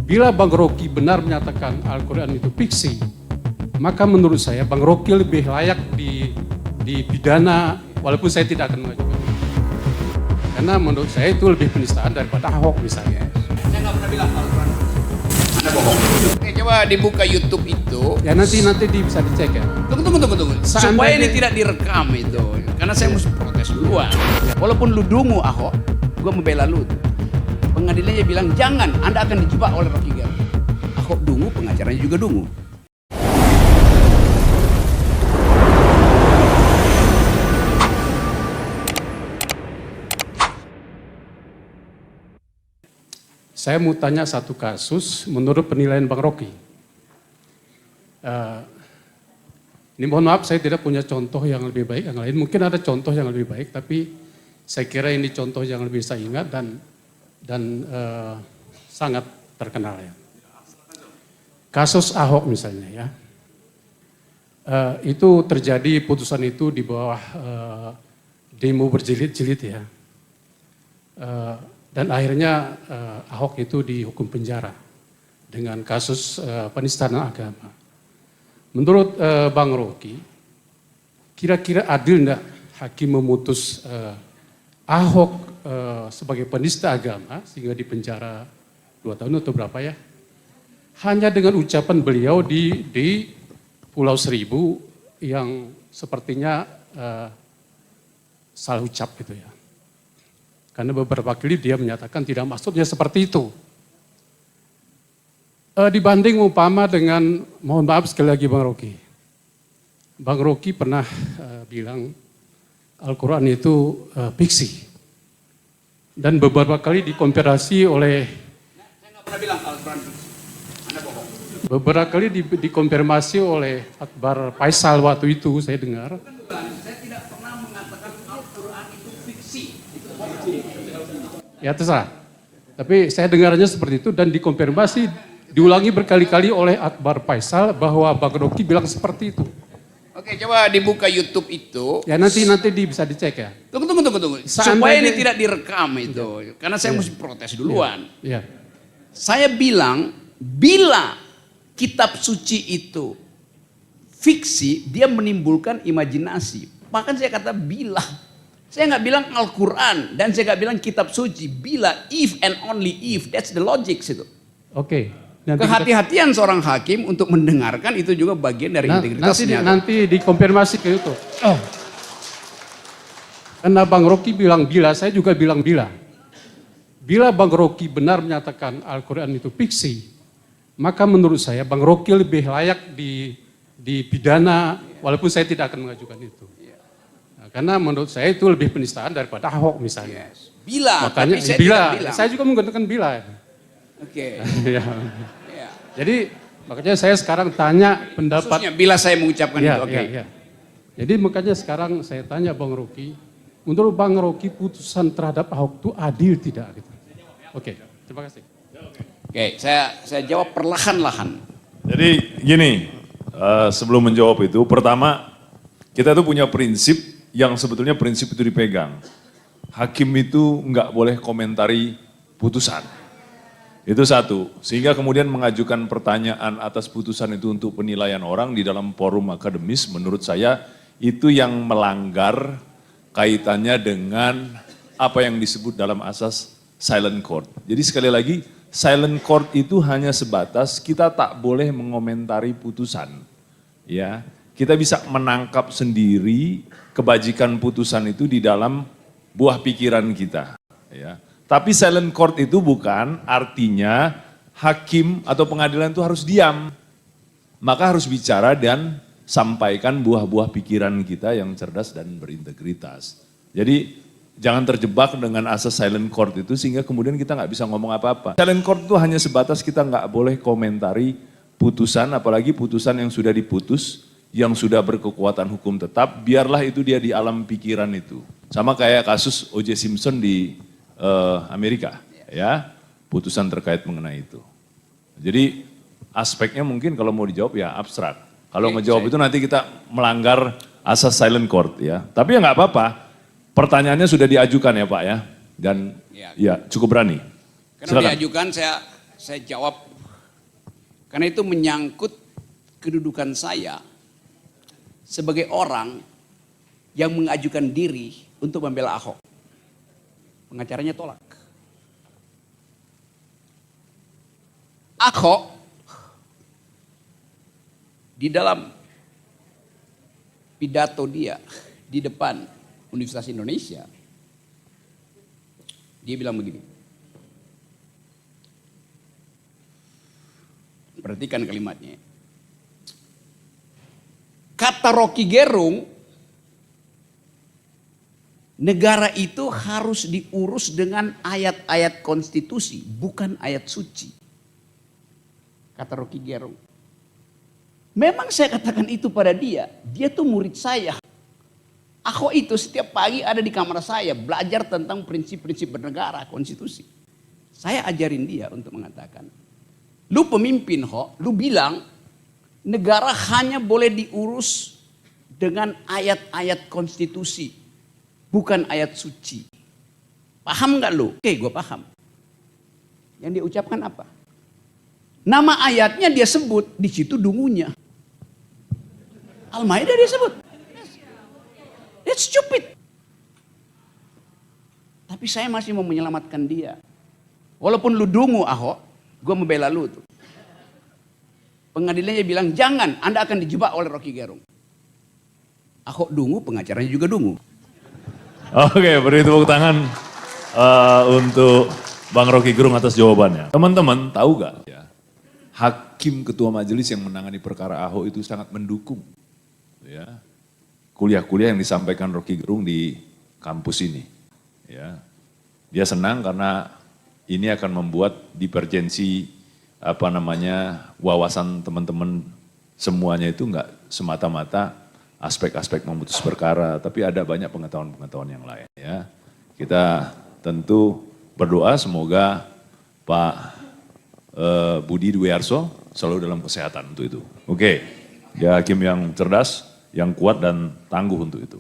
Bila Bang Rocky benar menyatakan Al-Quran itu fiksi, maka menurut saya Bang Rocky lebih layak dipidana walaupun saya tidak akan mengajukan. Karena menurut saya itu lebih penistaan daripada Ahok misalnya. Saya nggak pernah bilang Al-Quran. Anda bohong. Oke, coba dibuka YouTube itu. Ya nanti bisa dicek ya. Tunggu. Supaya ini tidak direkam itu. Karena saya mesti protes duluan. Walaupun lu dungu Ahok, gua membela lu. Pengadilannya bilang jangan, Anda akan dijebak oleh Rocky Gerung. Ahok dungu, pengacaranya juga dungu. Saya mau tanya satu kasus menurut penilaian Bang Rocky. Ini mohon maaf saya tidak punya contoh yang lebih baik yang lain. Mungkin ada contoh yang lebih baik, tapi saya kira ini contoh yang lebih saya ingat dan sangat terkenal ya. Kasus Ahok misalnya ya. Itu terjadi putusan itu di bawah demo berjilid-jilid ya. Dan akhirnya Ahok itu dihukum penjara dengan kasus penistaan agama. Menurut Bang Rocky, kira-kira adil enggak hakim memutus Ahok sebagai penista agama sehingga dipenjara 2 tahun atau berapa ya? Hanya dengan ucapan beliau di Pulau Seribu yang sepertinya salah ucap gitu ya. Karena beberapa kali dia menyatakan tidak maksudnya seperti itu. Dibanding umpama dengan, mohon maaf sekali lagi Bang Rocky. Bang Rocky pernah bilang Al-Quran itu fiksi. Dan beberapa kali dikonfirmasi oleh... Saya nggak pernah bilang Al-Quran fiksi. Anda bohong. Beberapa kali dikonfirmasi oleh Akbar Faisal waktu itu saya dengar. Saya tidak pernah mengatakan Al-Quran itu fiksi. Ya terserah. Tapi saya dengarnya seperti itu dan dikonfirmasi, diulangi berkali-kali oleh Akbar Faisal bahwa Bang Rocky bilang seperti itu. Oke, coba dibuka YouTube itu. Ya nanti bisa dicek ya. Tunggu. Supaya ini tidak direkam itu. Karena saya mesti protes duluan. Ya. Saya bilang, bila kitab suci itu fiksi, dia menimbulkan imajinasi. Bahkan saya kata bila. Saya nggak bilang Al-Quran dan saya nggak bilang kitab suci. Bila, if and only if, that's the logic itu. Oke. Kehati-hatian seorang hakim untuk mendengarkan itu juga bagian dari integritasnya. Nanti dikonfirmasi ke itu. Karena Bang Rocky bilang bila, saya juga bilang bila. Bila Bang Rocky benar menyatakan Al-Quran itu fiksi, maka menurut saya Bang Rocky lebih layak dipidana walaupun saya tidak akan mengajukan itu. Nah, karena menurut saya itu lebih penistaan daripada Ahok misalnya. Bila, makanya tapi saya bila, tidak bilang. saya juga menggunakan bila. Oke. Ya. Jadi makanya saya sekarang tanya pendapat. Khususnya bila saya mengucapkan itu, oke. Ya. Jadi makanya sekarang saya tanya Bang Rocky, menurut Bang Rocky putusan terhadap Ahok itu adil tidak? Gitu. Oke, terima kasih. Oke, saya jawab perlahan-lahan. Jadi gini, sebelum menjawab itu, pertama kita tuh punya prinsip yang sebetulnya prinsip itu dipegang. Hakim itu nggak boleh komentari putusan. Itu satu, sehingga kemudian mengajukan pertanyaan atas putusan itu untuk penilaian orang di dalam forum akademis, menurut saya itu yang melanggar kaitannya dengan apa yang disebut dalam asas silent court. Jadi sekali lagi, silent court itu hanya sebatas kita tak boleh mengomentari putusan. Ya, kita bisa menangkap sendiri kebajikan putusan itu di dalam buah pikiran kita. Ya. Tapi silent court itu bukan artinya hakim atau pengadilan itu harus diam. Maka harus bicara dan sampaikan buah-buah pikiran kita yang cerdas dan berintegritas. Jadi jangan terjebak dengan asas silent court itu sehingga kemudian kita nggak bisa ngomong apa-apa. Silent court itu hanya sebatas kita nggak boleh komentari putusan, apalagi putusan yang sudah diputus, yang sudah berkekuatan hukum tetap, biarlah itu dia di alam pikiran itu. Sama kayak kasus O.J. Simpson di Amerika, ya, putusan terkait mengenai itu. Jadi aspeknya mungkin kalau mau dijawab ya abstrak. Kalau ngejawab itu nanti kita melanggar asas silent court ya. Tapi ya nggak apa-apa. Pertanyaannya sudah diajukan ya Pak ya, dan ya cukup berani. Karena diajukan saya jawab karena itu menyangkut kedudukan saya sebagai orang yang mengajukan diri untuk membela Ahok. Pengacaranya tolak. Ahok di dalam pidato dia di depan Universitas Indonesia, dia bilang begini. Perhatikan kalimatnya. Kata Rocky Gerung, negara itu harus diurus dengan ayat-ayat konstitusi, bukan ayat suci. Kata Rocky Gerung. Memang saya katakan itu pada dia. Dia tuh murid saya. Ahok itu setiap pagi ada di kamar saya belajar tentang prinsip-prinsip bernegara, konstitusi. Saya ajarin dia untuk mengatakan, lu pemimpin Ho, lu bilang negara hanya boleh diurus dengan ayat-ayat konstitusi, bukan ayat suci. Paham gak lu? Oke, gue paham. Yang dia ucapkan apa? Nama ayatnya dia sebut, di situ dungunya. Al-Maidah dia sebut. That's stupid. Tapi saya masih mau menyelamatkan dia. Walaupun lu dungu Ahok, gue membela lu tuh. Pengadilannya bilang, jangan, Anda akan dijebak oleh Rocky Gerung. Ahok dungu, pengacaranya juga dungu. Oke, beri tepuk tangan untuk Bang Rocky Gerung atas jawabannya. Teman-teman tahu gak ya, hakim ketua majelis yang menangani perkara Ahok itu sangat mendukung ya kuliah-kuliah yang disampaikan Rocky Gerung di kampus ini. Ya, dia senang karena ini akan membuat divergensi wawasan teman-teman semuanya itu enggak semata-mata aspek-aspek memutus perkara, tapi ada banyak pengetahuan-pengetahuan yang lain ya. Kita tentu berdoa semoga Pak Budi Dwi Arso selalu dalam kesehatan untuk itu. Oke, dia hakim yang cerdas, yang kuat dan tangguh untuk itu.